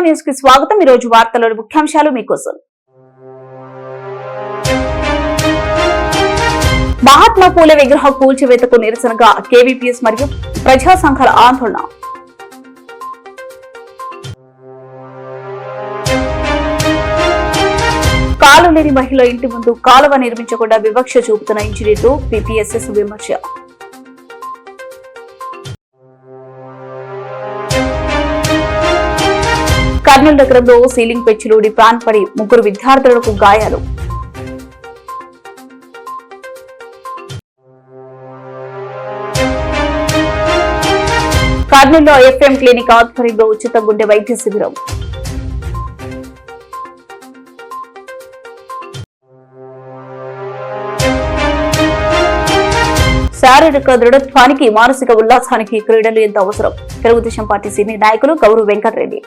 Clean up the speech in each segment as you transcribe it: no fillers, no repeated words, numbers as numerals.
News కి స్వాగతం। ఈ రోజు వార్తల్లోని ముఖ్యాంశాలు మీకోసం। మహాత్మా పూలే విగ్రహ కూల్చివేతకు నిరసనగా కేవీపీఎస్ మరియు ప్రజా సంఘాల ఆందోళన। కాలు లేని మహిళ ఇంటి ముందు కాలువ నిర్మించకుండా వివక్ష చూపుతున్న ఇంజనీర్లు పీపీఎస్ఎస్ విమర్శ। కర్నూలు నగరంలో సీలింగ్ పెచ్చులుడి ప్యాన్ పడి ముగ్గురు విద్యార్థులకు గాయాలు। కర్నూలులో ఎఫ్ఎం క్లినిక్ ఆధ్వర్యంలో ఉచిత గుండె వైద్య శిబిరం। శారీరక దృఢత్వానికి మానసిక ఉల్లాసానికి క్రీడలు ఎంత అవసరం। తెలుగుదేశం పార్టీ సీనియర్ నాయకులు గౌరవ్ వెంకటరెడ్డి।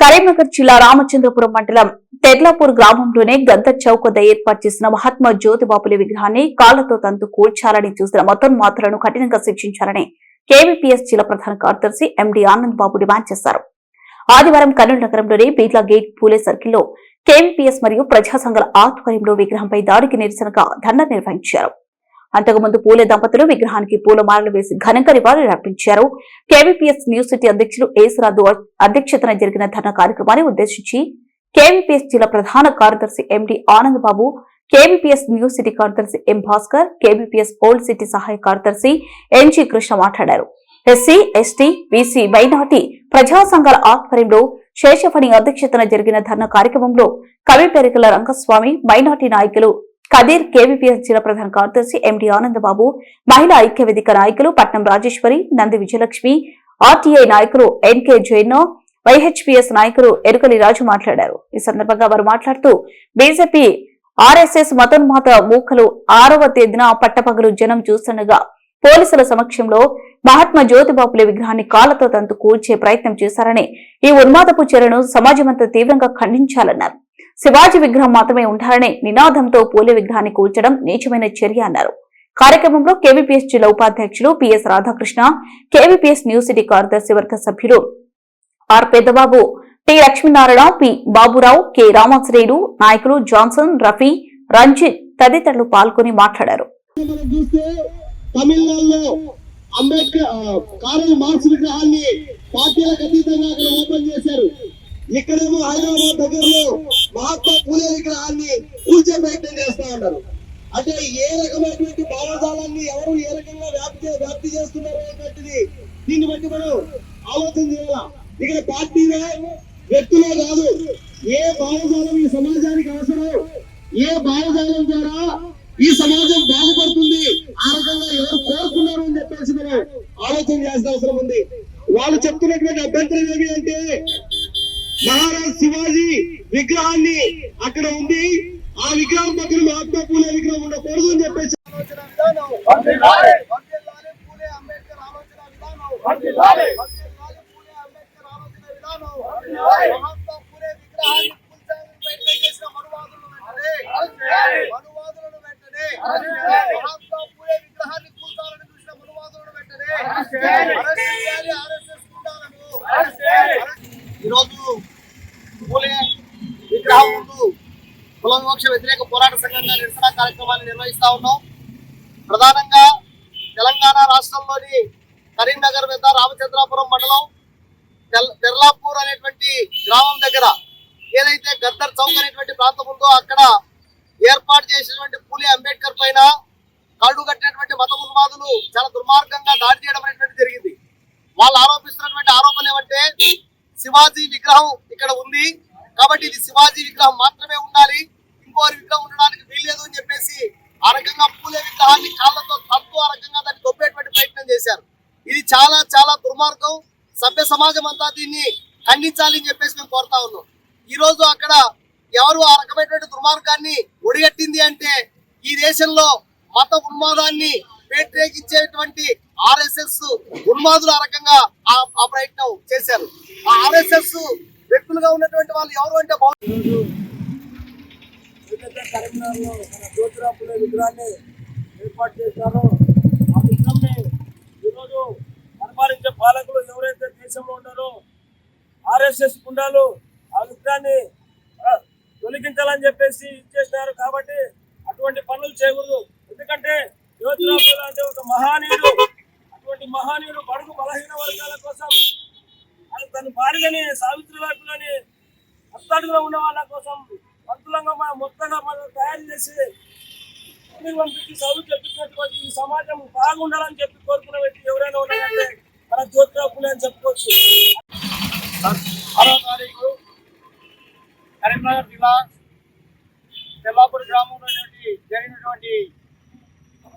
కరీంనగర్ జిల్లా రామచంద్రపురం మండలం తెర్లాపూర్ గ్రామంలోనే గద్దర్ చౌక్ వద్ద ఏర్పాటు చేసిన మహాత్మా జ్యోతిబాపులే విగ్రహాన్ని కాళ్లతో తంతు కూల్చాలని చూసిన మతోన్మాదులను కఠినంగా శిక్షించాలని కేవీపీఎస్ జిల్లా ప్రధాన కార్యదర్శి ఎండి ఆనంద్ బాబు డిమాండ్ చేశారు। ఆదివారం కర్నూలు నగరంలోని బీర్లా గేట్ పూలే సర్కిల్లో కేవీపీఎస్ మరియు ప్రజా సంఘాల ఆధ్వర్యంలో విగ్రహంపై దాడికి నిరసనగా ధర్నా నిర్వహించారు। అంతకుముందు పూలే దంపతులు విగ్రహానికి పూలమాలలు వేసి ఘనంగా నివాళులు అర్పించారు। కేవీపీఎస్ న్యూస్ సిటీ అధ్యక్షులు ఏసురాజు అధ్యక్షతన జరిగిన ధర్నా కార్యక్రమాన్ని ఉద్దేశించి కేవీపీఎస్ జిల్లా ప్రధాన కార్యదర్శి ఎండి Anand Babu, KVPS news city కార్యదర్శి ఎం భాస్కర్, కేవీపీఎస్ ఓల్డ్ సిటీ సహాయ కార్యదర్శి ఎన్జీ కృష్ణ మాట్లాడారు। ఎస్సీ, ఎస్టీ, బీసీ, మైనార్టీ ప్రజా సంఘాల ఆధ్వర్యంలో శేషఫణి అధ్యక్షతన జరిగిన ధర్నా కార్యక్రమంలో కవిపెరికల రంగస్వామి, మైనార్టీ నాయకులు కదీర్, కేవీపీఎస్ జిల్లా ప్రధాన కార్యదర్శి ఎండి ఆనందబాబు, మహిళా ఐక్య వేదిక నాయకులు పట్నం రాజేశ్వరి, నంది విజయలక్ష్మి, ఆర్టీఐ నాయకులు ఎన్కే జైన్, వైహెచ్పీఎస్ నాయకులు ఎరుకలి రాజు మాట్లాడారు। ఈ సందర్భంగా వారు మాట్లాడుతూ బీజేపీ, ఆర్ఎస్ఎస్ మతోన్మాద మూకలు 6వ తేదీన పట్టపగలు జనం చూస్తుండగా పోలీసుల సమక్షంలో మహాత్మా జ్యోతిబాపులే విగ్రహాన్ని కాళ్లతో తంతు కూల్చే ప్రయత్నం చేశారని, ఈ ఉన్మాదపు చర్యను సమాజమంతా తీవ్రంగా ఖండించాలన్నారు। శివాజీ విగ్రహం మాత్రమే ఉండాలనే నినాదంతో పూలే విగ్రహాన్ని కూల్చడం నీచమైన చర్య అన్నారు। కార్యక్రమంలో కేవీపీఎస్ జిల్లా ఉపాధ్యక్షులు PS Radhakrishna, KVPS news city కార్యదర్శి వర్గ సభ్యులు R Peddababu, T Lakshminarayana, P Baburao, K Ramashreyulu, నాయకులు జాన్సన్, రఫీ, రంజిత్ తదితరులు పాల్గొని మాట్లాడారు। తమిళనాడులో అంబేద్కర్ కార్ల్ మార్క్స్ విగ్రహాన్ని పార్టీలకు అతీతంగా అక్కడ ఓపెన్ చేశారు। ఇక్కడేమో హైదరాబాద్ దగ్గరలో మహాత్మా పూలే విగ్రహాన్ని కూల్చే ప్రయత్నం చేస్తా ఉన్నారు। అంటే ఏ రకమైనటువంటి భావజాలాన్ని ఎవరు ఏ రకంగా వ్యాప్తి చేస్తున్నారు అనేటువంటిది దీన్ని బట్టి మనం ఆలోచన చేయాలా। ఇక్కడ పార్టీలే వ్యక్తులే కాదు, ఏ భావజాలం ఈ సమాజానికి అవసరం, ఏ భావజాలం ద్వారా ఈ సమాజం బాగుపడుతుంది, ఆ రకంగా ఎవరు కోరుకున్నారు అని చెప్పేసి మనం ఆలోచన చేయాల్సిన అవసరం ఉంది। వాళ్ళు చెప్తున్నటువంటి అభ్యంతరం ఏమి అంటే మహారాజ్ శివాజీ విగ్రహాన్ని అక్కడ ఉంది, ఆ విగ్రహం పక్కన మహాత్మా పూలే విగ్రహం ఉండకూడదు అని చెప్పేసి ఈరోజు పూలే విగ్రహం ముందు కుల వివక్ష వ్యతిరేక పోరాట సంఘంగా నిరసన కార్యక్రమాన్ని నిర్వహిస్తా ఉన్నాం। ప్రధానంగా తెలంగాణ రాష్ట్రంలోని కరీంనగర్ వద్ద రామచంద్రాపురం మండలం తెర్లాపూర్ అనేటువంటి గ్రామం దగ్గర ఏదైతే గద్దర్ చౌక్ అనేటువంటి ప్రాంతం ఉందో అక్కడ ఏర్పాటు చేసినటువంటి పూలే అంబేద్కర్ పైన కళ్ళు కట్టినటువంటి మత ఉన్మాదులు చాలా దుర్మార్గంగా దాడి చేయడం అనేటువంటి జరిగింది। వాళ్ళు ఆరోపిస్తున్నటువంటి ఆరోపణ ఏమంటే శివాజీ విగ్రహం ఇక్కడ ఉంది కాబట్టి ఇది శివాజీ విగ్రహం మాత్రమే ఉండాలి, ఇంకోరి విగ్రహం ఉండడానికి వీల్లేదు అని చెప్పేసి ఆ రకంగా పూలే విగ్రహాన్ని కాళ్లతో తంతు ఆ రకంగా దాన్ని దొబ్బేటువంటి ప్రయత్నం చేశారు। ఇది చాలా చాలా దుర్మార్గం, సభ్య సమాజం అంతా దీన్ని ఖండించాలి అని చెప్పేసి మేము కోరుతా ఉన్నాం। ఈ రోజు అక్కడ ఎవరు ఆ రకమైనటువంటి దుర్మార్గాన్ని ఒడిగట్టింది అంటే ఈ దేశంలో మత ఉన్మాదాన్ని వ్యతిరేకించేటువంటి ఆర్ఎస్ఎస్ ఉన్మాదులు ఆ రకంగా ఆ ప్రయత్నం చేశారు। ఆ ఆర్ఎస్ఎస్ వ్యక్తులుగా ఉన్నటువంటి వాళ్ళు ఎవరు అంటే కరీంనగర్లో మన జ్యోతిబాపులే విగ్రహాన్ని ఏర్పాటు చేశారు। ఆ విగ్రహాన్ని ఈరోజు పరిపాలించే పాలకులు ఎవరైతే దేశంలో ఉన్నారో ఆర్ఎస్ఎస్ గుండాలు ఆ విగ్రహాన్ని తొలగించాలని చెప్పేసి ఇచ్చేసినారు. కాబట్టి అటువంటి పనులు చేయకూడదు. ఎందుకంటే జ్యోతిరావు అంటే ఒక మహానీయుడు. అటువంటి మహానీయుడు బడుగు బలహీన వర్గాల కోసం తన భార్యని సావిత్రిబాయిని అత్తడుగులో ఉన్న వాళ్ళ కోసం పంతులంగా మొత్తంగా మనం తయారు చేసి పంపించి చదువు చెప్పించినటువంటి ఈ సమాజం బాగుండాలని చెప్పి కోరుకున్న వ్యక్తి ఎవరైనా ఉన్నారంటే మన జ్యోతిరావు అని చెప్పుకోవచ్చు. 6వ తారీఖు కరీంనగర్ జిల్లా తెల్లాపూర్ గ్రామంలో జరిగినటువంటి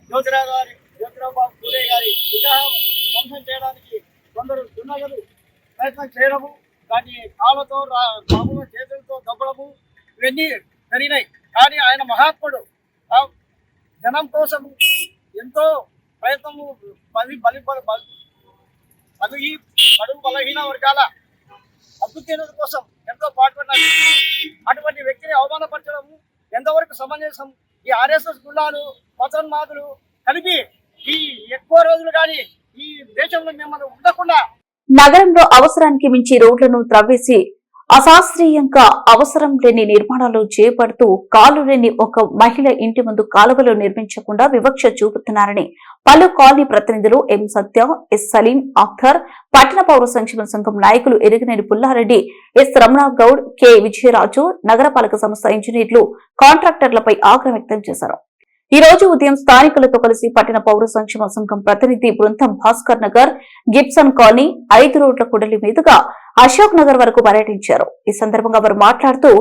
జ్యోతిరావు బాబు పూలే గారి విగ్రహం ధ్వంసం చేయడానికి కొందరు దున్నగలు ప్రయత్నం చేయడము, దాన్ని కాళ్ళతో బాబుల చేతులతో దొబ్బడము ఇవన్నీ జరిగినాయి. కానీ ఆయన మహాత్ముడు జనం కోసం ఎంతో ప్రయత్నము బడుగు బలహీన వర్గాల అభ్యున్నతి కోసం ఎంతో పాటుపడినారు. అటువంటి వ్యక్తిని అవమానపరచడము ఎంతవరకు సమంజసం? ఈ ఆర్ఎస్ఎస్ గుండాలు మతోన్మాదులు కలిపి ఈ ఎక్కువ రోజులు కానీ ఈ దేశంలో మిమ్మల్ని ఉండకుండా నగరంలో అవసరానికి మించి రోడ్లను త్రవ్వేసి అశాస్త్రీయంగా అవసరం లేని నిర్మాణాలు చేపడుతూ కాలు లేని ఒక మహిళ ఇంటి ముందు కాలువలు నిర్మించకుండా వివక్ష చూపుతున్నారని పలు కాలనీ ప్రతినిధులు ఎం సత్య, ఎస్ సలీం, అఖ్తర్, పట్టణ పౌర సంక్షేమ సంఘం నాయకులు ఎరిగినేని పుల్లారెడ్డి, ఎస్ రమణగౌడ్, కె విజయరాజు, నగరపాలక సంస్థ ఇంజనీర్లు, కాంట్రాక్టర్లపై ఆగ్రహం వ్యక్తం చేశారు. ఈ రోజు ఉదయం స్థానికులతో కలిసి పట్టణ పౌర సంక్షేమ సంఘం ప్రతినిధి బృందం భాస్కర్ నగర్, గిబ్సన్ కాలనీ, 5 రోడ్ల కూడలి మీదుగా అశోక్ నగర్ వరకు పర్యటించారు. ఈ సందర్భంగా వారు మాట్లాడుతూ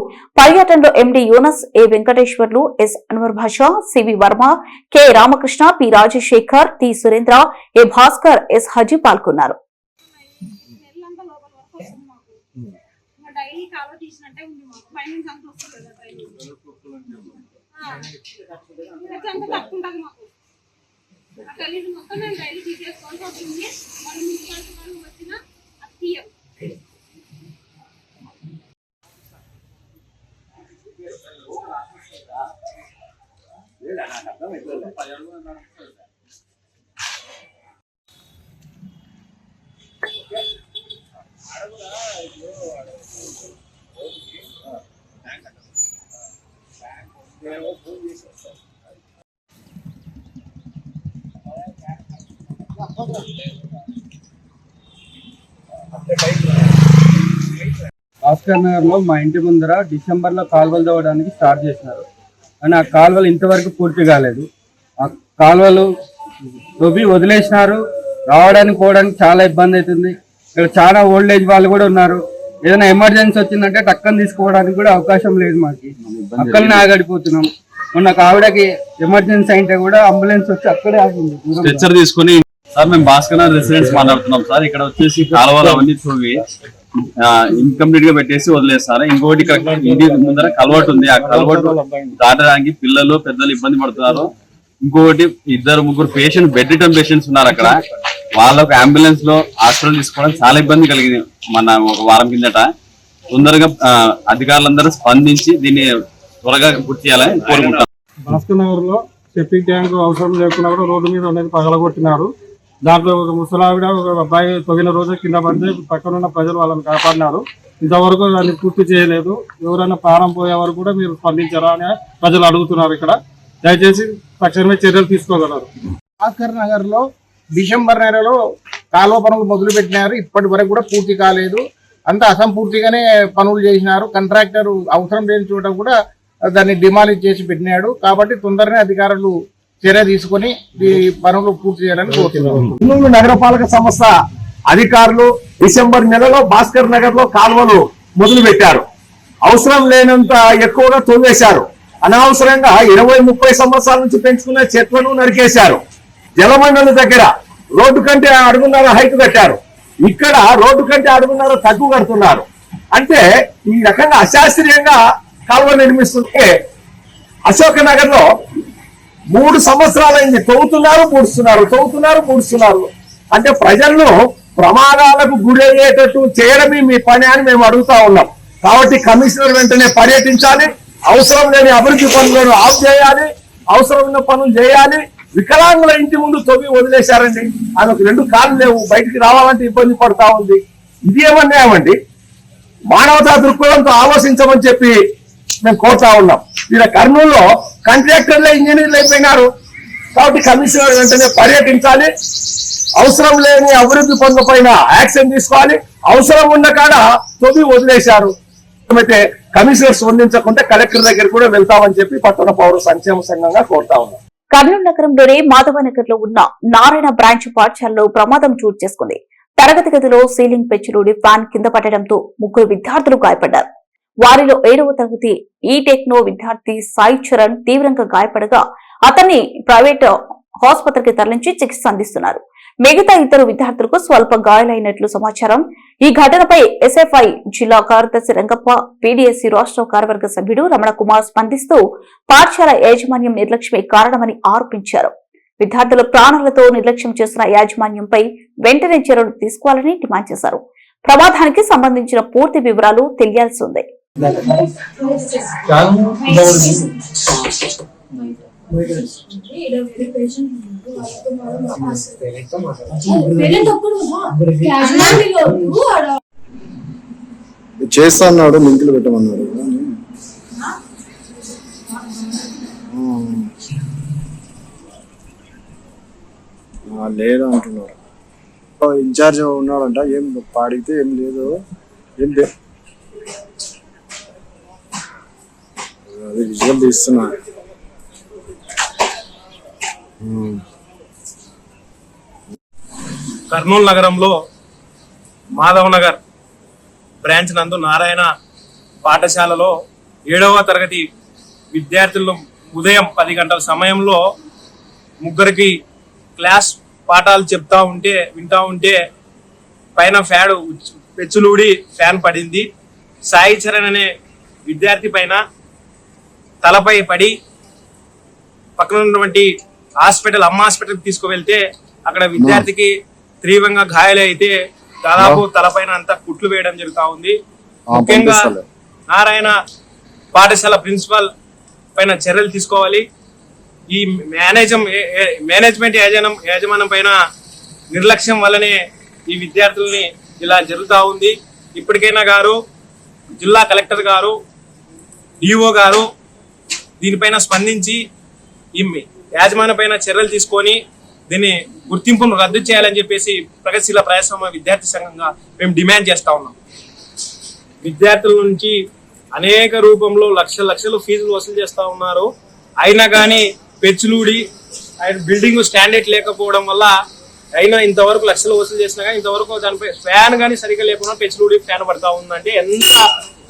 పర్యటనలో MD Yunus, A Venkateswarlu, S Anwar Basha, CV Varma, K Ramakrishna, P Rajasekhar, T Surendra, A Bhaskar, S Haji పాల్గొన్నారు. భాస్కర్ నగర్ లో మా ఇంటి ముందర డిసెంబర్ లో కాలువలు తవ్వడానికి స్టార్ట్ చేసినారు. కానీ ఆ కాలువలు ఇంతవరకు పూర్తి కాలేదు. ఆ కాలువలు తవ్వి వదిలేసినారు. రావడానికి పోవడానికి చాలా ఇబ్బంది అవుతుంది. ఇక్కడ చాలా ఓల్డ్ ఏజ్ వాళ్ళు కూడా ఉన్నారు. ఏదైనా ఎమర్జెన్సీ వచ్చిందంటే టక్కని తీసుకోవడానికి కూడా అవకాశం లేదు. మాకు అక్కడనే ఆగడిపోతున్నాం. మొన్న ఒక ఆవిడకి ఎమర్జెన్సీ అయితే కూడా అంబులెన్స్ వచ్చి అక్కడే ఆగింది. స్ట్రెచ్చర్ తీసుకుని సార్ మేము భాస్కర్ నగర్ రెసిడెన్స్ మాట్లాడుతున్నాం సార్. ఇక్కడ వచ్చేసి కాలువలు అవన్నీ తవ్వి ఇన్కంప్లీట్ గా పెట్టేసి వదిలేస్తారు. ఇంకోటి ఇక్కడ ఇంటి ముందర కల్వర్ట్ ఉంది. ఆ కల్వర్ట్ దాటడానికి పిల్లలు పెద్దలు ఇబ్బంది పడుతున్నారు. ఇంకొకటి 2-3 పేషెంట్ బెడ్ రిటర్న్ పేషెంట్స్ ఉన్నారు అక్కడ. వాళ్ళకు అంబులెన్స్ లో హాస్పిటల్ తీసుకోవడం చాలా ఇబ్బంది కలిగింది మన ఒక వారం కిందట. తొందరగా అధికారులందరూ స్పందించి దీన్ని త్వరగా పూర్తి చేయాలని కోరుకుంటాం. భాస్కర్ నగర్ లో సెప్టిక్ ట్యాంక్ అవసరం లేకుండా కూడా రోడ్డు మీద అనేది పగలగొట్టినారు. దాంట్లో ఒక ముసలావిడ, ఒక అబ్బాయి తొగిన రోజు కింద పడితే పక్కనున్న ప్రజలు వాళ్ళని కాపాడినారు. ఇంతవరకు దాన్ని పూర్తి చేయలేదు. ఎవరైనా ప్రాణం పోయే వరకు కూడా మీరు స్పందించారా అని ప్రజలు అడుగుతున్నారు. ఇక్కడ దయచేసి తక్షణమే చర్యలు తీసుకోగలరు. భాస్కర్ నగర్ లో డిసెంబర్ నెలలో కాలువ పనులు మొదలు పెట్టినారు. ఇప్పటి వరకు కూడా పూర్తి కాలేదు. అంత అసంపూర్తిగానే పనులు చేసినారు. కాంట్రాక్టర్ అవసరం లేని చోట కూడా దాన్ని డిమాలిష్ చేసి పెట్టినాడు. కాబట్టి తొందరనే అధికారులు చర్య తీసుకుని ఈ పనులు పూర్తి చేయాలని కోరుతున్నాను. నగరపాలక సంస్థ అధికారులు డిసెంబర్ నెలలో భాస్కర్ నగర్ లో కాలువలు మొదలు పెట్టారు. అవసరం లేనంత ఎక్కువగా తొలివేశారు. అనవసరంగా 20-30 సంవత్సరాల నుంచి పెంచుకున్న చెట్లను నరికేశారు. జలమండలి దగ్గర రోడ్డు కంటే 1.5 అడుగుల హైట్ కట్టారు. ఇక్కడ రోడ్డు కంటే 1.5 అడుగుల తక్కువ కడుతున్నారు. అంటే ఈ రకంగా అశాస్త్రీయంగా కాలువ నిర్మిస్తుంటే అశోక్ నగర్ లో 3 సంవత్సరాలైంది. తవ్వుతున్నారు, పూడుస్తున్నారు. అంటే ప్రజలను ప్రమాదాలకు గురయ్యేటట్టు చేయడమే మీ పని అని మేము అడుగుతా ఉన్నాం. కాబట్టి కమిషనర్ వెంటనే పర్యటించాలి. అవసరం లేని అభివృద్ధి పనులను ఆఫ్ చేయాలి. అవసరం ఉన్న పనులు చేయాలి. వికలాంగుల ఇంటి ముందు తవ్వి వదిలేశారండి. ఆమెకు 2 కాళ్ళు లేవు, బయటికి రావాలంటే ఇబ్బంది పడతా ఉంది. ఇది ఏమన్నామండి? మానవతా దృక్పథంతో ఆలోచించమని చెప్పి మేము కోరుతా ఉన్నాం. ఇలా కర్నూలులో కాంట్రాక్టర్లే ఇంజనీర్లు అయిపోయినారు. కాబట్టి కమిషనర్ వెంటనే పర్యటించాలి, అవసరం లేని అభివృద్ధి పనుల పైన యాక్షన్ తీసుకోవాలి. అవసరం ఉన్న కాడ తొవ్వి వదిలేశారు. అయితే కమిషనర్ స్పందించకుంటే కలెక్టర్ దగ్గర కూడా వెళ్తామని చెప్పి పట్టణ పౌర సంక్షేమ సంఘంగా కోరుతా ఉన్నాం. కర్నూలు నగరంలోని మాధవనగర్ లో ఉన్న నారాయణ బ్రాంచ్ పాఠశాలలో ప్రమాదం చోటు చేసుకుంది. తరగతి గదిలో సీలింగ్ పెచ్చులుడి ఫ్యాన్ కింద పడడంతో 3 విద్యార్థులు గాయపడ్డారు. వారిలో 7వ తరగతి ఈటెక్నో విద్యార్థి సాయి చరణ్ తీవ్రంగా గాయపడగా అతన్ని ప్రైవేట్ ఆసుపత్రికి తరలించి చికిత్స అందిస్తున్నారు. మిగతా 2 విద్యార్థులకు స్వల్ప గాయాలైనట్లు సమాచారం. ఈ ఘటనపై ఎస్ఎఫ్ఐ జిల్లా కార్యదర్శి రంగప్ప, పీడీఎస్సీ రాష్ట్ర కార్యవర్గ సభ్యుడు రమణ కుమార్ స్పందిస్తూ పాఠశాల యాజమాన్యం నిర్లక్ష్యమే కారణమని ఆరోపించారు. విద్యార్థుల ప్రాణాలతో నిర్లక్ష్యం చేసిన యాజమాన్యంపై వెంటనే చర్యలు తీసుకోవాలని డిమాండ్ చేశారు. ప్రమాదానికి సంబంధించిన పూర్తి వివరాలు తెలియాల్సి ఉంది. చేస్తా అన్నాడు, లింకులు పెట్టమన్నాడు. లేదు అంటున్నారు. ఇన్ఛార్జ్ ఉన్నాడంట, ఏం పాడితే ఏం లేదు, ఏం లేదు. అది విజువల్ తీస్తున్నా. కర్నూలు నగరంలో మాధవ్ నగర్ బ్రాంచ్ నందు నారాయణ పాఠశాలలో 7వ తరగతి విద్యార్థులు ఉదయం 10 గంటల సమయంలో 3కి క్లాస్ పాఠాలు వింటా ఉంటే పైన పెచ్చులూడి ఫ్యాన్ పడింది. సాయి చరణ్ అనే విద్యార్థి పైన తలపై పడి పక్కన ఉన్నటువంటి అమ్మ హాస్పిటల్కి తీసుకువెళ్తే అక్కడ విద్యార్థికి తీవ్రంగా గాయాలైతే దాదాపు తలపైన అంతా కుట్లు వేయడం జరుగుతా ఉంది. ముఖ్యంగా నారాయణ పాఠశాల ప్రిన్సిపల్ పైన చర్యలు తీసుకోవాలి. ఈ మేనేజ్మెంట్ యాజమాన్యం పైన నిర్లక్ష్యం వల్లనే ఈ విద్యార్థుల్ని ఇలా జరుగుతూ ఉంది. ఇప్పటికైనా జిల్లా కలెక్టర్ గారు, డిఓ గారు దీనిపైన స్పందించి ఈ యాజమాన్యం పైన చర్యలు తీసుకొని దీన్ని గుర్తింపును రద్దు చేయాలని చెప్పేసి ప్రగతిశీల ప్రజాస్వామ్య విద్యార్థి సంఘంగా మేము డిమాండ్ చేస్తా ఉన్నాం. విద్యార్థుల నుంచి అనేక రూపంలో లక్షలు ఫీజులు వసూలు చేస్తా ఉన్నారు. అయినా కానీ పెచ్చులూడి బిల్డింగ్ స్టాండర్డ్ లేకపోవడం వల్ల అయినా ఇంతవరకు లక్షలు వసూలు చేసినా కానీ ఇంతవరకు దానిపై ఫ్యాన్ కానీ సరిగ్గా లేకుండా పెచ్చులూడి ఫ్యాన్ పడతా ఉందంటే ఎంత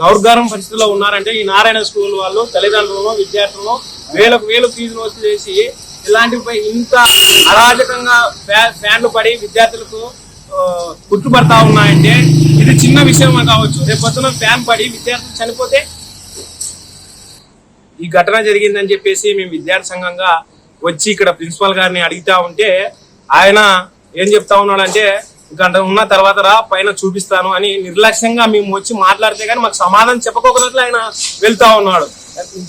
దౌర్గారం పరిస్థితిలో ఉన్నారంటే ఈ నారాయణ స్కూల్ వాళ్ళు తల్లిదండ్రులను విద్యార్థులను వేలకు ఫీజులు వసూలు చేసి ఇలాంటిపై ఇంత అరాజకంగా ఫ్యాన్లు పడి విద్యార్థులకు కుట్టుపడతా ఉన్నాయంటే ఇది చిన్న విషయమే కావచ్చు. రేపు పొద్దున ఫ్యాన్ పడి విద్యార్థులు చనిపోతే ఈ ఘటన జరిగిందని చెప్పేసి మేము విద్యార్థి సంఘంగా వచ్చి ఇక్కడ ప్రిన్సిపాల్ గారిని అడుగుతా ఉంటే ఆయన ఏం చెప్తా ఉన్నాడంటే గంట ఉన్న తర్వాత పైన చూపిస్తాను అని నిర్లక్ష్యంగా మేము వచ్చి మాట్లాడితే కానీ మాకు సమాధానం చెప్పకపోయినట్లు ఆయన వెళ్తా ఉన్నాడు.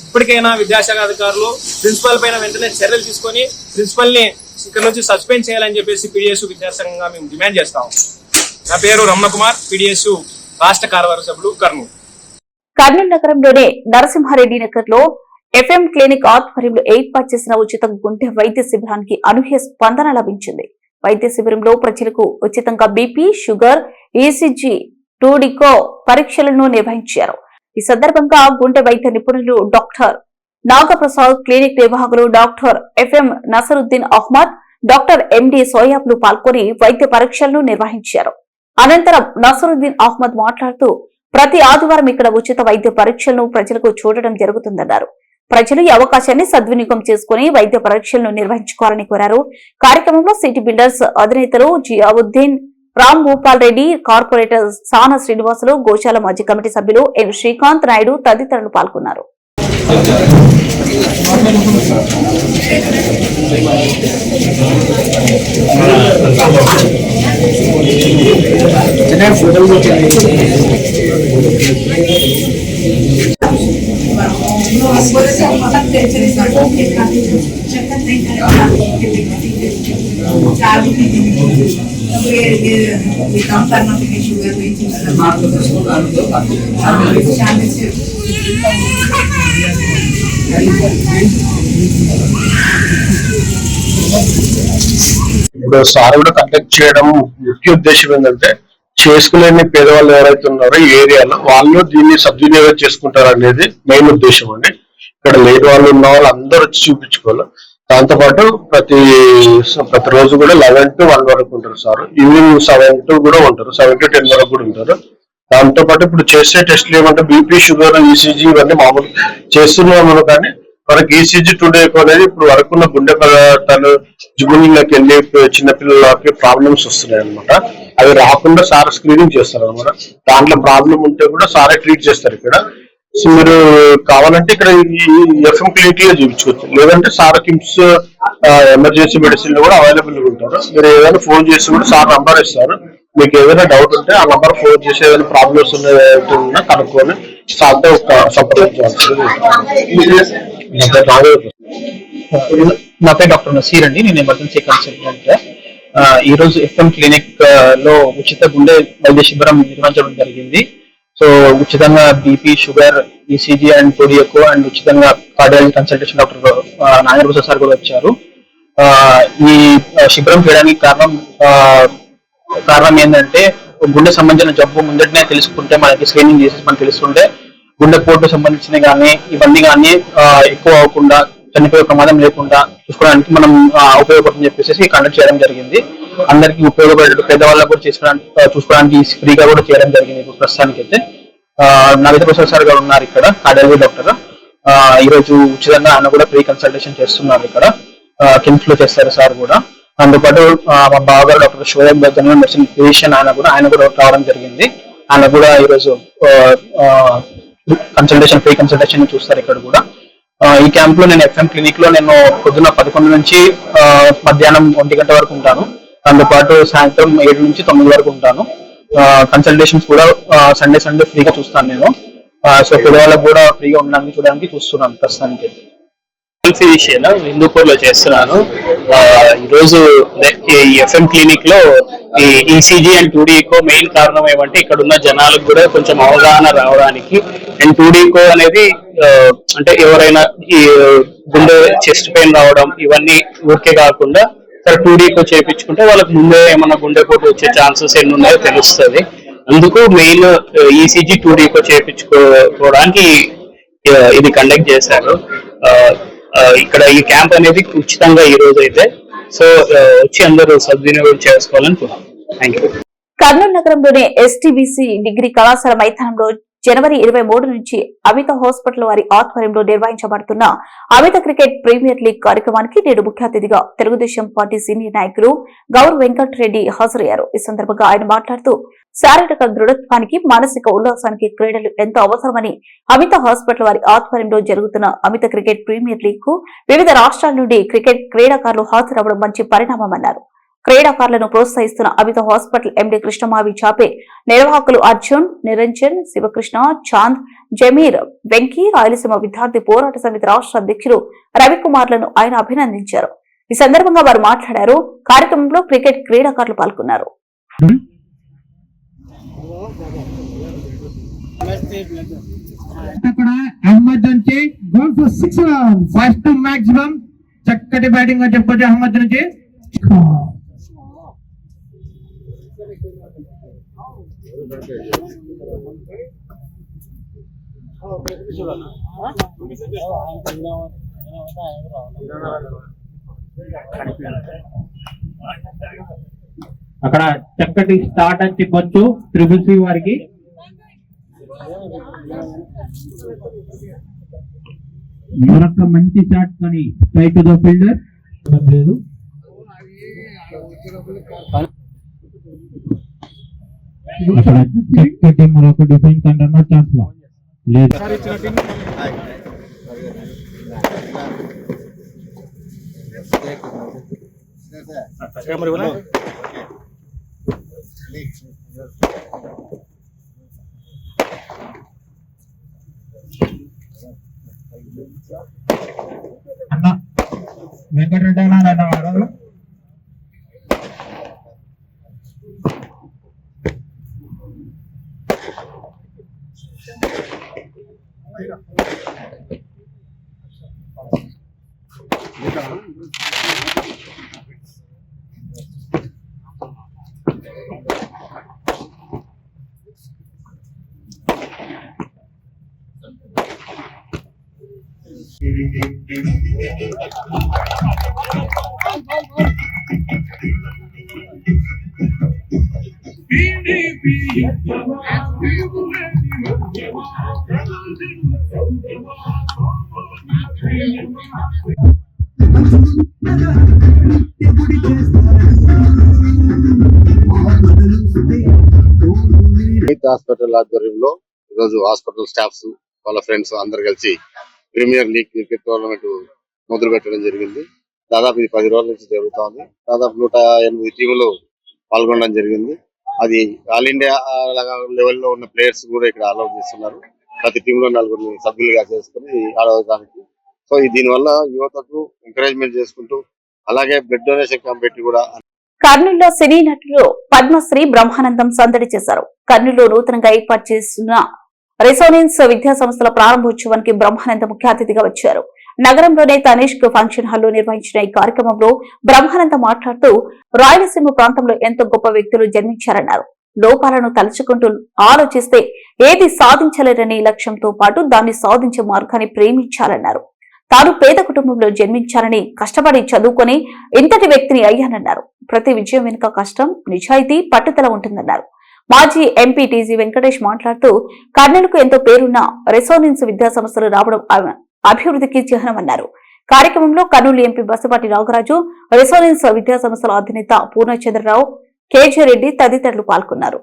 ఇప్పటికైనా విద్యాశాఖ అధికారులు ప్రిన్సిపల్ పైన వెంటనే చర్యలు తీసుకొని ప్రిన్సిపల్ ని ఇక్కడ నుంచి సస్పెండ్ చేయాలని చెప్పేసి పీడిఎస్ విద్యాసంఘంగా మేము డిమాండ్ చేస్తాము. నా పేరు రమణ కుమార్, పీడిఎస్ రాష్ట్ర కార్యవర్గ సభ్యుడు, కర్నూలు. కర్నూలు నగరంలోని నరసింహారెడ్డి నగర్ లో ఎఫ్ఎం క్లినిక్ ఆధ్వర్యంలో ఏర్పాటు చేసిన ఉచిత గుండె వైద్య శిబిరానికి అనూహ్య స్పందన లభించింది. వైద్య శిబిరంలో ప్రజలకు ఉచితంగా బీపీ, షుగర్, ఈసీజీ, టూడికో పరీక్షలను నిర్వహించారు. ఈ సందర్భంగా గుండె వైద్య నిపుణులు డాక్టర్ నాగప్రసాద్, క్లినిక్ నిర్వాహకులు doctor FM Nasaruddin Ahmed, doctor MD సోయాబ్లు పాల్గొని వైద్య పరీక్షలను నిర్వహించారు. అనంతరం నసరుద్దీన్ అహ్మద్ మాట్లాడుతూ ప్రతి ఆదివారం ఇక్కడ ఉచిత వైద్య పరీక్షలను ప్రజలకు చూడడం జరుగుతుందన్నారు. ప్రజలు ఈ అవకాశాన్ని సద్వినియోగం చేసుకుని వైద్య పరీక్షలను నిర్వహించుకోవాలని కోరారు. కార్యక్రమంలో సిటీ బిల్డర్స్ అధినేతలు జియావుద్దీన్, రామ్ భూపాల్ రెడ్డి, కార్పొరేటర్ సానా శ్రీనివాసులు, గోశాల మాజీ కమిటీ సభ్యులు ఎన్ శ్రీకాంత్ నాయుడు తదితరులు పాల్గొన్నారు. काम करना भी शुगर हुई थी ఇప్పుడు సార్ కూడా కండక్ట్ చేయడం ముఖ్య ఉద్దేశం ఏంటంటే చేసుకులేని పేదవాళ్ళు ఎవరైతే ఉన్నారో ఈ ఏరియాలో వాళ్ళు దీన్ని సద్వినియోగం చేసుకుంటారు అనేది మెయిన్ ఉద్దేశం అండి. ఇక్కడ లేని వాళ్ళు ఉన్న వాళ్ళు అందరూ వచ్చి చూపించుకోవాలి. దాంతోపాటు ప్రతి రోజు కూడా 11 to 1 వరకు ఉంటారు సార్. ఈవినింగ్ 7 to కూడా ఉంటారు, 7 to 10 వరకు కూడా ఉంటారు. దాంతో పాటు ఇప్పుడు చేసే టెస్ట్లు ఏమంటే బీపీ, షుగర్, ఈసీజీ ఇవన్నీ మామూలు చేస్తున్నాము. కానీ మనకి ఈసీజీ టుడే అనేది ఇప్పుడు వరకున్న గుండె పదార్థాలు జిగుళ్ళకి వెళ్ళి చిన్నపిల్లలకి ప్రాబ్లమ్స్ వస్తున్నాయి అనమాట. అవి రాకుండా సార్ స్క్రీనింగ్ చేస్తారు అనమాట. దాంట్లో ప్రాబ్లం ఉంటే కూడా సారే ట్రీట్ చేస్తారు ఇక్కడ. సో మీరు కావాలంటే ఇక్కడ ఎఫ్ఎం క్లినిక్ లో చూపించుకోవచ్చు, లేదంటే సార్ కిమ్స్ ఎమర్జెన్సీ మెడిసిన్ లో కూడా అవైలబుల్ గా ఉంటారు. మీరు ఏదైనా ఫోన్ చేసి కూడా సార్ నంబర్ ఇస్తారు. మీకు ఏదైనా డౌట్ ఉంటే ఆ నంబర్ ఫోన్ చేసి ఏదైనా ప్రాబ్లమ్స్ ఉన్నా కనుక్కొని సార్తో సంప్రదించాల్సి. నా పేరు డాక్టర్ నసీర్ అండి, నేను ఎమర్జెన్సీ కన్సల్టెంట్. ఈ రోజు ఎఫ్ఎం క్లినిక్ లో ఉచిత గుండె వైద్య శిబిరం నిర్వహించడం జరిగింది. సో ఉచితంగా బీపీ, షుగర్, ఈసీజీ అండ్ పొడియకు అండ్ ఉచితంగా కార్డియాలజీ కన్సల్టేషన్ డాక్టర్ నాగరభూష సార్ కూడా వచ్చారు. ఈ శిబిరం చేయడానికి కారణం ఏంటంటే గుండె సంబంధించిన జబ్బు ముందటనే తెలుసుకుంటే, మనకి స్క్రీనింగ్ చేసి మనకు తెలుసుకుంటే గుండెపోటు సంబంధించిన కానీ ఇవన్నీ కానీ ఎక్కువ అవ్వకుండా, చనిపోయే ప్రమాదం లేకుండా చూసుకోవడానికి మనం ఉపయోగపడుతుందని చెప్పేసి కండక్ట్ చేయడం జరిగింది. అందరికీ ఉపయోగపడే పేదవాళ్ళకు కూడా చూసుకోవడానికి ఫ్రీగా కూడా చేయడం జరిగింది. ఇప్పుడు ప్రస్తుతానికి అయితే నవీత ప్రసాద్ సార్ గారు ఉన్నారు ఇక్కడ, కార్డియాలజీ డాక్టర్. ఈ రోజు ఉచితంగా ఆయన కూడా ఫ్రీ కన్సల్టేషన్ చేస్తున్నారు ఇక్కడ, కిమ్స్ లో చేస్తారు సార్ కూడా. అందుపాటు మా బావగారు doctor Shoaib general medicine physician, ఆయన కూడా రావడం జరిగింది. ఆయన కూడా ఈరోజు ఫ్రీ కన్సల్టేషన్ చూస్తారు ఇక్కడ కూడా. ఈ క్యాంప్ లో నేను ఎఫ్ఎం క్లినిక్ లో నేను పొద్దున్న 11 నుంచి మధ్యాహ్నం 1 గంట వరకు ఉంటాను. అందుపాటు సాయంత్రం 7 నుంచి 9 వరకు ఉంటాను. కన్సల్టేషన్స్ కూడా సండే ఫ్రీగా చూస్తాను నేను. సో పిల్లవాళ్ళకు కూడా ఫ్రీగా ఉండడానికి చూడడానికి చూస్తున్నాను ప్రస్తుతానికి. ఫిజిషియన్ హిందూపూర్ లో చేస్తున్నాను. ఈరోజు ఈ ఎఫ్ఎం క్లినిక్ లో ఈ ఈసీజీ అండ్ 2D-ECO మెయిన్ కారణం ఏమంటే ఇక్కడ ఉన్న జనాలకు కూడా కొంచెం అవగాహన రావడానికి. అండ్ 2D-ECO అనేది అంటే ఎవరైనా ఈ గుండె చెస్ట్ పెయిన్ రావడం ఇవన్నీ ఊరికే కాకుండా 2D-ECO చేయించుకుంటే వాళ్ళకి ముందే ఏమన్నా గుండెపోటు వచ్చే ఛాన్సెస్ ఎన్ని ఉన్నాయో తెలుస్తుంది. అందుకు మెయిన్ ఈసీజీ 2D-ECO చేయించుకోవడానికి ఇది కండక్ట్ చేశారు. ఇక్కడ ఈ క్యాంప్ అనేది ఉచితంగా ఈ రోజు అయితే, సో వచ్చి అందరూ సద్వినియోగం చేసుకోవాలనుకున్నాం. Thank you. కర్నూలు నగరంలోని ఎస్టీబీసీ డిగ్రీ కళాశాల మైదానంలో జనవరి 23 నుంచి అమిత హాస్పిటల్ వారి ఆధ్వర్యంలో నిర్వహించబడుతున్న అమిత క్రికెట్ ప్రీమియర్ లీగ్ కార్యక్రమానికి నేడు ముఖ్య అతిథిగా తెలుగుదేశం పార్టీ సీనియర్ నాయకులు గౌరవ్ వెంకటరెడ్డి హాజరయ్యారు. ఈ సందర్భంగా ఆయన మాట్లాడుతూ శారీరక దృఢత్వానికి, మానసిక ఉల్లాసానికి క్రీడలు ఎంతో అవసరమని, అమిత హాస్పిటల్ వారి ఆధ్వర్యంలో జరుగుతున్న అమిత క్రికెట్ ప్రీమియర్ లీగ్ కు వివిధ రాష్ట్రాల నుండి క్రికెట్ క్రీడాకారులు హాజరవడం మంచి పరిణామమన్నారు. క్రీడాకారులను ప్రోత్సహిస్తున్న అమిత హాస్పిటల్ ఎండీ కృష్ణమావి చాపే, నిర్వాహకులు అర్జున్, నిరంజన్, శివకృష్ణ, చాంద్, జమీర్, వెంకీ, రాయలసీమ విద్యార్థి పోరాట సమితి రాష్ట్ర అధ్యక్షులు రవికుమార్లను ఆయన అభినందించారు. ఈ సందర్భంగా వారు మాట్లాడారు. కార్యక్రమంలో క్రికెట్ క్రీడాకారులు పాల్గొన్నారు. అహ్మద్ నుంచి goal for 6 runs, first maximum చక్కటి బ్యాటింగ్ గా చెప్పొచ్చు అహ్మద్ నుంచి. అక్కడ చక్కటి స్టార్ట్ అని చెప్పొచ్చు ట్రిపుల్ సి వారికి. మరొక మంచి షాట్ కానీ స్ట్రైక్ టు ద ఫీల్డర్ లేదు. అక్కడ చక్కటి మరొక డిఫెన్స్ అండ్ రన్ ఛాన్స్ లో లేదు. అన్న వెంకటరెడ్డి అన్నవారు హాస్పిటల్ ఆధ్వర్యంలో ఈరోజు హాస్పిటల్ స్టాఫ్స్ వాళ్ళ ఫ్రెండ్స్ అందరు కలిసి ప్రీమియర్ లీగ్ క్రికెట్ టోర్నమెంట్ మొదలు పెట్టడం జరిగింది. దాదాపు ఇది 10 రోజుల నుంచి జరుగుతోంది. దాదాపు 108 టీములు పాల్గొనడం జరిగింది. అది ఆల్ ఇండియా లెవెల్లో ఉన్న ప్లేయర్స్ కూడా ఇక్కడ అలౌ చేస్తున్నారు. ప్రతి టీంలో 4 సభ్యులుగా చేసుకుని ఆడడానికి. సో దీనివల్ల యువతకు ఎంకరేజ్మెంట్ చేసుకుంటూ అలాగే బ్లడ్ డొనేషన్ క్యాంప్ పెట్టి కూడా కర్నూలులో సినీ నటులు పద్మశ్రీ బ్రహ్మానందం సందడి చేశారు. కర్నూలులో నూతనంగా ఏర్పాటు చేస్తున్న రెసోనెన్స్ విద్యా సంస్థల ప్రారంభోత్సవానికి బ్రహ్మానందం ముఖ్య అతిథిగా వచ్చారు. నగరంలోనే తనిష్క్ ఫంక్షన్ హాల్లో నిర్వహించిన ఈ కార్యక్రమంలో బ్రహ్మానందం మాట్లాడుతూ రాయలసీమ ప్రాంతంలో ఎంతో గొప్ప వ్యక్తులు జన్మించారన్నారు. లోపాలను తలుచుకుంటూ ఆలోచిస్తే ఏది సాధించలేరనే లక్ష్యంతో పాటు దాన్ని సాధించే మార్గాన్ని ప్రేమించాలన్నారు. తాను పేద కుటుంబంలో జన్మించాలని కష్టపడి చదువుకొని ఇంతటి వ్యక్తిని అయ్యానన్నారు. ప్రతి విజయం వెనుక కష్టం, నిజాయితీ, పట్టుదల ఉంటుందన్నారు. మాజీ ఎంపీ టీజీ వెంకటేష్ మాట్లాడుతూ కర్నూలుకు ఎంతో పేరున్న రెసోనెన్స్ విద్యా సంస్థలు రావడం అభివృద్ధికి చిహ్నమన్నారు. కార్యక్రమంలో కర్నూలు ఎంపీ బసపాటి నాగరాజు, రెసోనెన్స్ విద్యా సంస్థల అధినేత పూర్ణచంద్రరావు, కేజీ రెడ్డి తదితరులు పాల్గొన్నారు.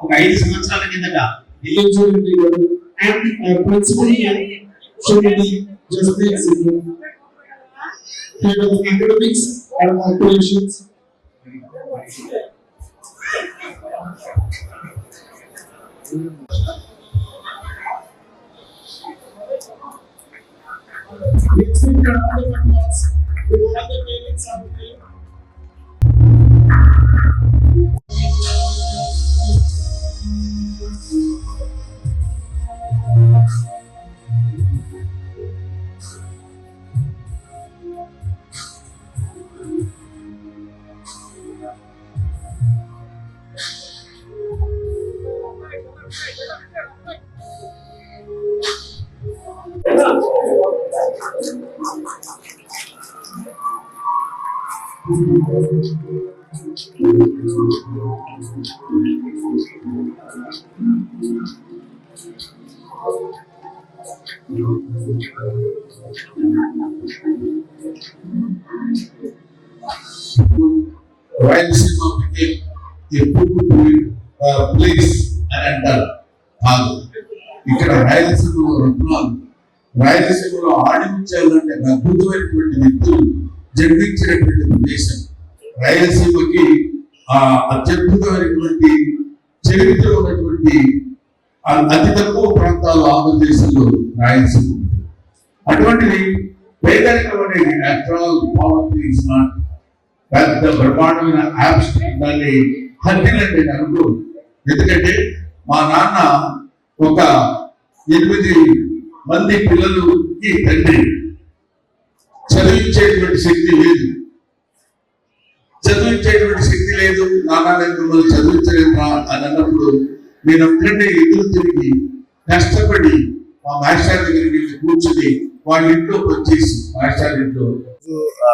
ఒక 5 సంవత్సరాల కిందట రాయలసీమ ప్లేస్ అని అంటారు. కాదు, ఇక్కడ రాయలసీమలో రత్నాలు, రాయలసీమలో ఆడిపించాలంటే అద్భుతమైనటువంటి వ్యక్తులు జన్మించినటువంటి ప్రదేశం. రాయలసీమకి అత్యద్భుతమైనటువంటి చరిత్ర ఉన్నటువంటి అతి తక్కువ ప్రాంతాలు ఆంధ్రదేశంలో రాయలసీమ. అటువంటిది పేదరికం అనేది పెద్ద బ్రహ్మాండమైన దాన్ని హత్యలంటే అనుకో. ఎందుకంటే మా నాన్న ఒక 8 మంది పిల్లలకి తండ్రి. చదివించేటువంటి శక్తి లేదు. నాన్న మిమ్మల్ని చదివించలేదు అని అన్నప్పుడు నేను ఒక్కడే ఎదురు తిరిగి కష్టపడి మా మాస్టర్ దగ్గరికి కూర్చుని వాళ్ళ ఇంట్లోకి వచ్చేసి మాస్టర్ ఇంట్లో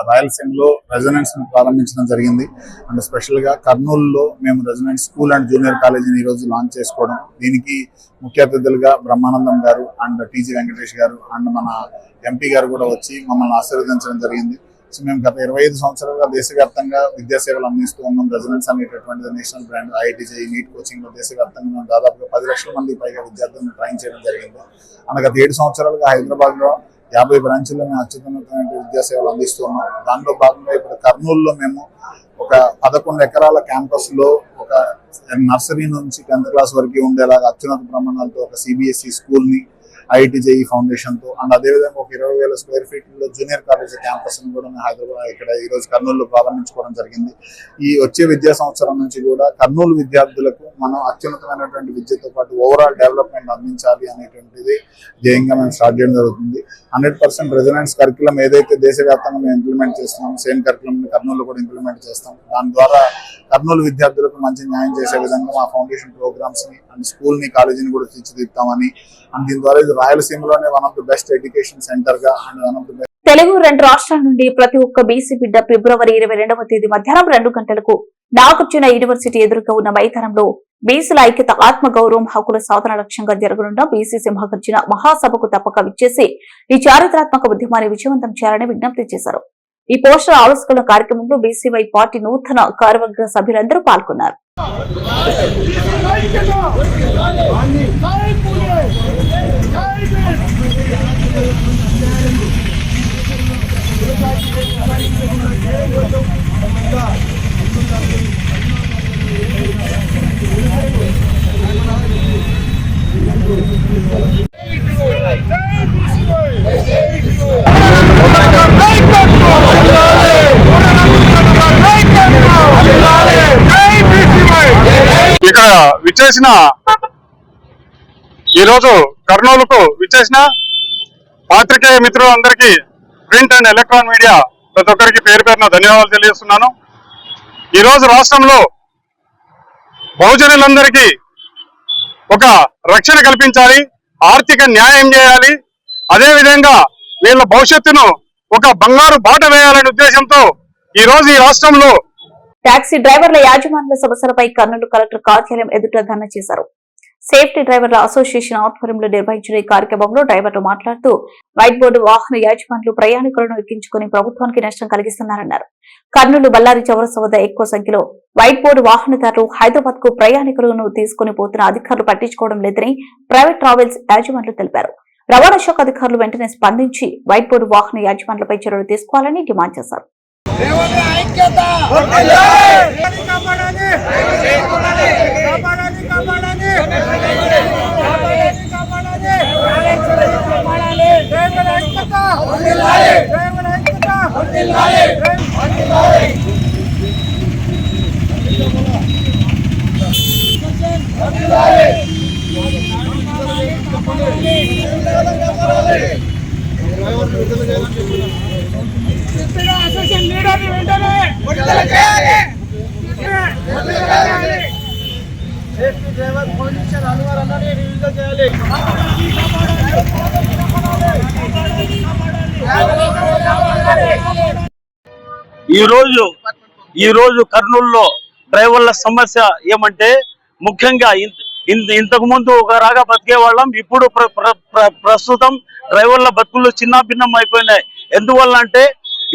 రాయలసీమలో రెజొనెన్స్ ప్రారంభించడం జరిగింది. అండ్ స్పెషల్ గా కర్నూలులో మేము రెజొనెన్స్ స్కూల్ అండ్ జూనియర్ కాలేజీని ఈ రోజు లాంచ్ చేసుకోవడం, దీనికి ముఖ్య అతిథులుగా బ్రహ్మానందం గారు అండ్ టీజీ వెంకటేష్ గారు అండ్ మన ఎంపీ గారు కూడా వచ్చి మమ్మల్ని ఆశీర్వదించడం జరిగింది. సో మేము గత 25 సంవత్సరాలుగా దేశవ్యాప్తంగా విద్యాసేవలు అందిస్తూ ఉన్నాం. రెజొనెన్స్ అనేటటువంటిది national brand. IITJ NEET coaching లో దేశవ్యాప్తంగా మేము దాదాపుగా 10 లక్షల మంది పైగా విద్యార్థులను ట్రైన్ చేయడం జరిగింది. అండ్ గత 7 సంవత్సరాలుగా హైదరాబాద్ లో 50 బ్రాంచ్ల్లో మేము అత్యున్నతమైన విద్యాసేవలు అందిస్తున్నాం. దానిలో భాగంగా ఇప్పుడు కర్నూలులో మేము ఒక 11 ఎకరాల క్యాంపస్ లో ఒక నర్సరీ నుంచి 10th క్లాస్ వరకు ఉండేలాగా అత్యున్నత ప్రమాణాలతో ఒక CBSE స్కూల్ని IITJE ఫౌండేషన్తో అండ్ అదేవిధంగా ఒక 20,000 స్క్వేర్ ఫీట్లో జూనియర్ కాలేజ్ క్యాంపస్ని కూడా హైదరాబాద్ ఇక్కడ ఈరోజు కర్నూలులో ప్రారంభించుకోవడం జరిగింది. ఈ వచ్చే విద్యా సంవత్సరం నుంచి కూడా కర్నూలు విద్యార్థులకు మనం అత్యున్నతమైనటువంటి విద్యతో పాటు ఓవరాల్ డెవలప్మెంట్ అందించాలి అనేటువంటిది ధ్యేయంగా మేము స్టార్ట్ చేయడం జరుగుతుంది. 100% రెసిడెన్స్ కరికులం ఏదైతే దేశవ్యాప్తంగా మేము ఇంప్లిమెంట్ చేస్తున్నాం సేమ్ కరికులం కర్నూలులో కూడా ఇంప్లిమెంట్ చేస్తాం. దాని ద్వారా కర్నూలు విద్యార్థులకు మంచి న్యాయం చేసే విధంగా మా ఫౌండేషన్ ప్రోగ్రామ్స్ ని అండ్ స్కూల్ ని కాలేజీని కూడా తీర్చిదిద్దామని అండ్ దీని ద్వారా ఇది రాయలసీమలోనే one of the best education centre గా and one of the best. Telugu 2 రాష్ట్రాల నుండి ప్రతి ఒక్క బీసీ బిడ్డ ఫిబ్రవరి 22వ తేదీ మధ్యాహ్నం 2 గంటలకు నాగార్జున యూనివర్సిటీ ఎదురుగా ఉన్న మైదానంలో బీసీల ఐక్యత ఆత్మగౌరవం హక్కుల సాధన లక్ష్యంగా జరగనున్న బీసీ సింహగర్జన మహాసభకు తప్పక విచ్చేసి ఈ చారిత్రాత్మక ఉద్యమాన్ని విజయవంతం చేయాలని విజ్ఞప్తి చేశారు. ఈ పోస్టర్ ఆవిష్కరణ కార్యక్రమంలో బీసీవై పార్టీ నూతన కార్యవర్గ సభ్యులందరూ పాల్గొన్నారు. ఇక్కడ విచ్చేసిన ఈరోజు కర్నూలుకు విచ్చేసిన పాత్రికేయ మిత్రులందరికీ ప్రింట్ అండ్ ఎలక్ట్రానిక్ మీడియా ప్రతి ఒక్కరికి పేరు పేరున ధన్యవాదాలు తెలియజేస్తున్నాను. ఈరోజు రాష్ట్రంలో బహుజనులందరికీ ఒక రక్షణ కల్పించాలి, ఆర్థిక న్యాయం చేయాలి, అదేవిధంగా వీళ్ళ భవిష్యత్తును ఒక బంగారు బాట వేయాలనే ఉద్దేశంతో ఈరోజు ఈ రాష్ట్రంలో టాక్సీ డ్రైవర్ల యాజమాన్యుల సమస్యలపై కర్నూలు కలెక్టర్ కార్యాలయం ఎదుట ధర్నా చేశారు. సేఫ్టీ డ్రైవర్ల అసోసియేషన్ ఆధ్వర్యంలో నిర్వహించిన ఈ కార్యక్రమంలో డ్రైవర్లు మాట్లాడుతూ వైట్ బోర్డు వాహన యాజమాన్యులు ప్రయాణికులను ఎక్కించుకుని ప్రభుత్వానికి నష్టం కలిగిస్తున్నారన్నారు. కర్నూలు బళ్ళారి చౌరస్తా వద్ద ఎక్కువ సంఖ్యలో వైట్ బోర్డు వాహనదారులు హైదరాబాద్ కు ప్రయాణికులను తీసుకుని పోతున్న అధికారులు పట్టించుకోవడం లేదని ప్రైవేట్ ట్రావెల్స్ యాజమాన్యులు తెలిపారు. రవాణా శాఖ అధికారులు వెంటనే స్పందించి వైట్ బోర్డు వాహన యాజమాన్యులపై చర్యలు తీసుకోవాలని డిమాండ్ చేశారు. ఈ రోజు కర్నూలులో డ్రైవర్ల సమస్య ఏమంటే ముఖ్యంగా ఇంతకు ముందు ఒక రాగా బతికే వాళ్ళం, ఇప్పుడు ప్రస్తుతం డ్రైవర్ల బతుకులు చిన్నాభిన్నం అయిపోయినాయి. ఎందువల్ల అంటే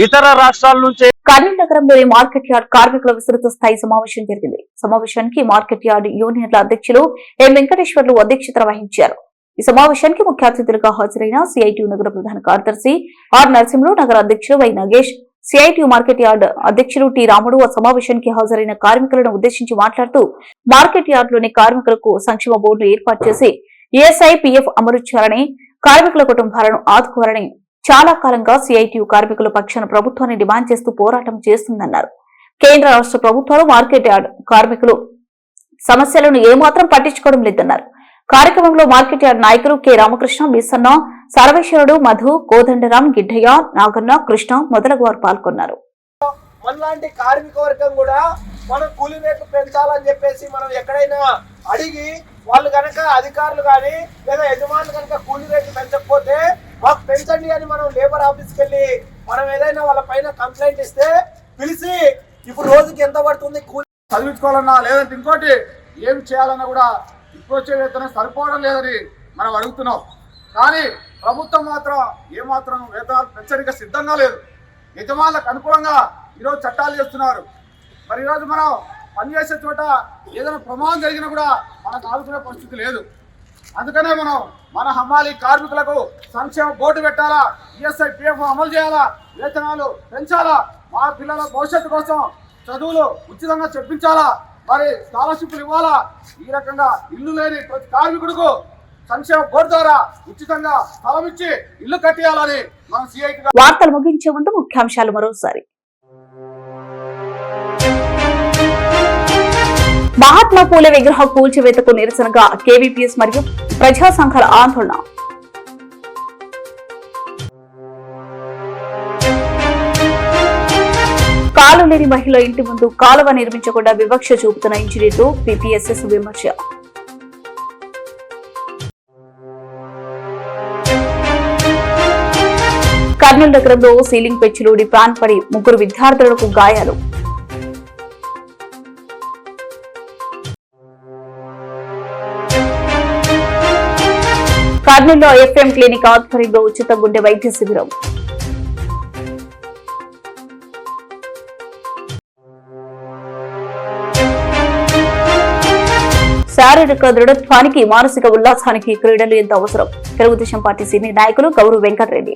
ఇతర రాష్ట్రాల నుంచి. కర్నూలు నగరంలోని మార్కెట్ యార్డ్ కార్మికుల విస్తృత స్థాయి సమావేశం జరిగింది. సమావేశానికి మార్కెట్ యార్డ్ యూనియన్ల అధ్యక్షులు ఎం వెంకటేశ్వర్లు అధ్యక్షత వహించారు. ఈ సమావేశానికి ముఖ్య అతిథులుగా హాజరైన సిఐటియు నగర ప్రధాన కార్యదర్శి ఆర్ నరసింహులు, నగర అధ్యక్షులు Y Nagesh, CITU market yard అధ్యక్షులు టి రాముడు ఆ సమావేశానికి హాజరైన కార్మికులను ఉద్దేశించి మాట్లాడుతూ మార్కెట్ యార్డ్లోని కార్మికులకు సంక్షేమ బోర్డును ఏర్పాటు చేసి ఈఎస్ఐ, పిఎఫ్ అమలు చేయాలని, కార్మికుల కుటుంబాలను ఆదుకోవాలని చాలా కాలంగా సిఐటియు కార్మికుల పక్షాన ప్రభుత్వాన్ని డిమాండ్ చేస్తూ పోరాటం చేస్తుందన్నారు. కేంద్ర రాష్ట్ర ప్రభుత్వాలు మార్కెట్ యార్డ్ కార్మికులు సమస్యలను ఏమాత్రం పట్టించుకోవడం లేదన్నారు. కార్యక్రమంలో మార్కెట్ యార్డ్ నాయకులు కె రామకృష్ణ, బిసన్న, సర్వేశ్వరుడు, మధు, కోదండరాం, గిడ్డయ్య, నాగన్న, కృష్ణ మొదలగు వారు పాల్గొన్నారు. మనలాంటి కార్మిక వర్గం కూడా మనం కూలీ రేట్లు పెంచాలని చెప్పేసి మనం ఎక్కడైనా అడిగి వాళ్ళు కనుక అధికారులు కానీ లేదా యజమానులు కనుక కూలీ రేట్లు పెంచకపోతే మాకు పెంచండి అని మనం లేబర్ ఆఫీస్కి వెళ్ళి మనం ఏదైనా వాళ్ళ పైన కంప్లైంట్ ఇస్తే పిలిచి ఇప్పుడు రోజుకి ఎంత పడుతుంది కూలీ చదివించుకోవాలన్నా లేదంటే ఇంకోటి ఏమి చేయాలన్నా కూడా ఇప్పుడు వచ్చే వేతనం సరిపోవడం లేదని మనం అడుగుతున్నాం. కానీ ప్రభుత్వం మాత్రం ఏమాత్రం వేతనాలు పెంచడానికి సిద్ధంగా లేదు. యజమానులకు అనుకూలంగా ఈరోజు చట్టాలు చేస్తున్నారు. మరి ఈరోజు మనం పనిచేసే చోట ఏదైనా ప్రమాదం జరిగినా కూడా మనకు ఆదుకునే పరిస్థితి లేదు. అందుకనే మనం మన హమాలి కార్మికులకు సంక్షేమ బోర్డు పెట్టాలా, ఈఎస్ఐ, పిఎఫ్ అమలు చేయాలా, వేతనాలు పెంచాలా, మా పిల్లల భవిష్యత్తు కోసం చదువులు ఉచితంగా చెప్పించాలా. మరి స్కాలర్షిప్లు ఇవ్వాలా. ఈ రకంగా ఇల్లు లేని ప్రతి కార్మికుడికి సంక్షేమ బోర్డు ద్వారా ఉచితంగా స్థలం ఇచ్చి ఇల్లు కట్టియాలని మనం సిఐటి. వార్తలు ముగించే ముందు ముఖ్యాంశాలు మరోసారి. మహాత్మా పూలే విగ్రహ కూల్చివేతకు నిరసనగా కేవీపీఎస్ మరియు ప్రజా సంఘాల ఆందోళన. కాలు లేని మహిళ ఇంటి ముందు కాలువ నిర్మించకుండా వివక్ష చూపుతున్న ఇంజనీర్లు పీపీఎస్ఎస్ విమర్శ. కర్నూలు నగరంలో సీలింగ్ పెచ్చులూడి ప్రాన్ పడి 3 విద్యార్థులకు గాయాలు. కర్నూలులో ఎఫ్ఎం క్లినిక్ ఆధ్వర్యంలో ఉచిత గుండె వైద్య శిబిరం. శారీరక దృఢత్వానికి మానసిక ఉల్లాసానికి క్రీడలు ఎంత అవసరం. తెలుగుదేశం పార్టీ సీనియర్ నాయకులు గౌరవ్ వెంకటరెడ్డి.